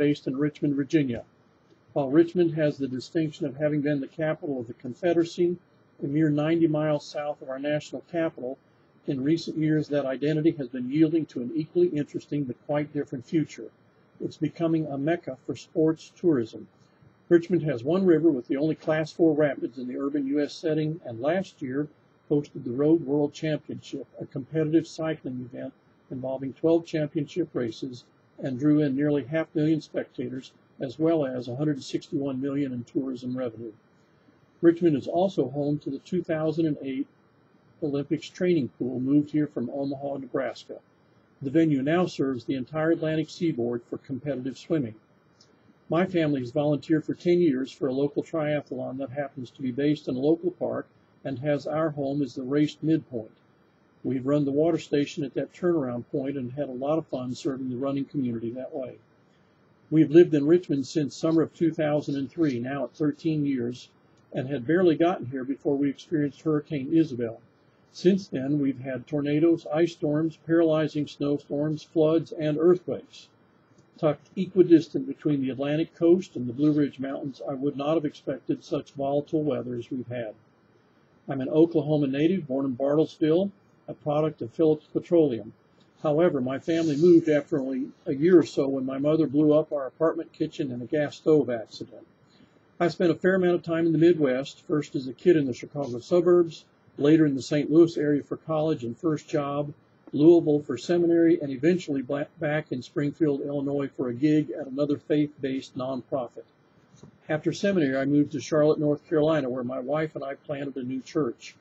based in Richmond, Virginia. While Richmond has the distinction of having been the capital of the Confederacy, a mere 90 miles south of our national capital, in recent years that identity has been yielding to an equally interesting but quite different future. It's becoming a mecca for sports tourism. Richmond has one river with the only Class 4 rapids in the urban U.S. setting, and last year hosted the Road World Championship, a competitive cycling event involving 12 championship races, and drew in nearly 500,000 spectators, as well as $161 million in tourism revenue. Richmond is also home to the 2008 Olympics training pool, moved here from Omaha, Nebraska. The venue now serves the entire Atlantic seaboard for competitive swimming. My family has volunteered for 10 years for a local triathlon that happens to be based in a local park and has our home as the race midpoint. We've run the water station at that turnaround point and had a lot of fun serving the running community that way. We've lived in Richmond since summer of 2003, now at 13 years, and had barely gotten here before we experienced Hurricane Isabel. Since then, we've had tornadoes, ice storms, paralyzing snowstorms, floods, and earthquakes. Tucked equidistant between the Atlantic coast and the Blue Ridge Mountains, I would not have expected such volatile weather as we've had. I'm an Oklahoma native, born in Bartlesville, a product of Phillips Petroleum. However, my family moved after only a year or so when my mother blew up our apartment kitchen in a gas stove accident. I spent a fair amount of time in the Midwest, first as a kid in the Chicago suburbs, later in the St. Louis area for college and first job, Louisville for seminary, and eventually back in Springfield, Illinois for a gig at another faith-based nonprofit. After seminary, I moved to Charlotte, North Carolina, where my wife and I planted a new church.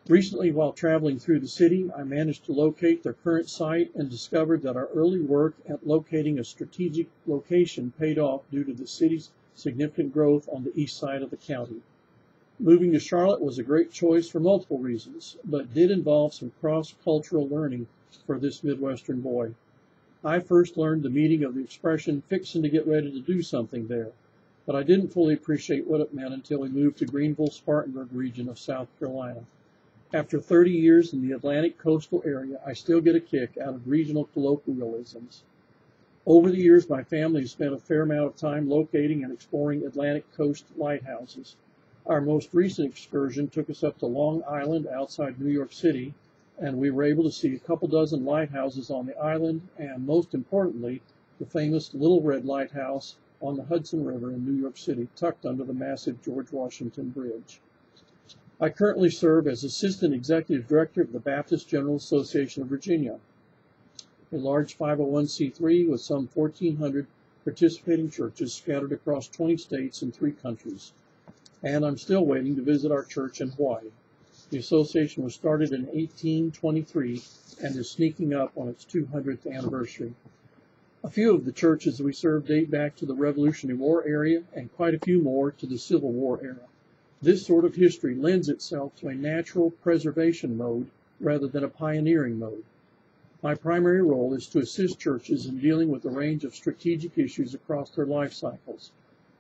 Recently, while traveling through the city, I managed to locate their current site and discovered that our early work at locating a strategic location paid off due to the city's significant growth on the east side of the county. Moving to Charlotte was a great choice for multiple reasons, but did involve some cross-cultural learning for this Midwestern boy. I first learned the meaning of the expression "fixin' to get ready to do something" there, but I didn't fully appreciate what it meant until we moved to Greenville-Spartanburg region of South Carolina. After 30 years in the Atlantic coastal area, I still get a kick out of regional colloquialisms. Over the years, my family has spent a fair amount of time locating and exploring Atlantic coast lighthouses. Our most recent excursion took us up to Long Island outside New York City, and we were able to see a couple dozen lighthouses on the island, and most importantly, the famous Little Red Lighthouse on the Hudson River in New York City, tucked under the massive George Washington Bridge. I currently serve as Assistant Executive Director of the Baptist General Association of Virginia, a large 501c3 with some 1,400 participating churches scattered across 20 states and 3 countries. And I'm still waiting to visit our church in Hawaii. The association was started in 1823 and is sneaking up on its 200th anniversary. A few of the churches we serve date back to the Revolutionary War era, and quite a few more to the Civil War era. This sort of history lends itself to a natural preservation mode rather than a pioneering mode. My primary role is to assist churches in dealing with a range of strategic issues across their life cycles.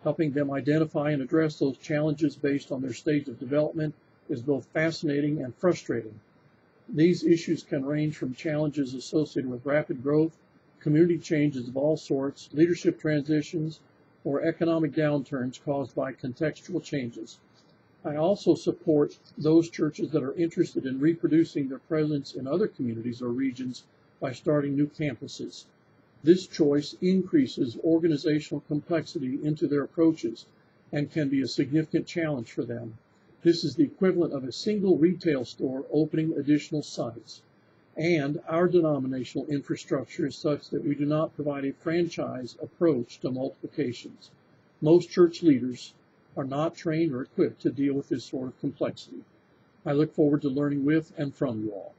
Helping them identify and address those challenges based on their stage of development is both fascinating and frustrating. These issues can range from challenges associated with rapid growth, community changes of all sorts, leadership transitions, or economic downturns caused by contextual changes. I also support those churches that are interested in reproducing their presence in other communities or regions by starting new campuses. This choice increases organizational complexity into their approaches and can be a significant challenge for them. This is the equivalent of a single retail store opening additional sites. And our denominational infrastructure is such that we do not provide a franchise approach to multiplications. Most church leaders are not trained or equipped to deal with this sort of complexity. I look forward to learning with and from you all.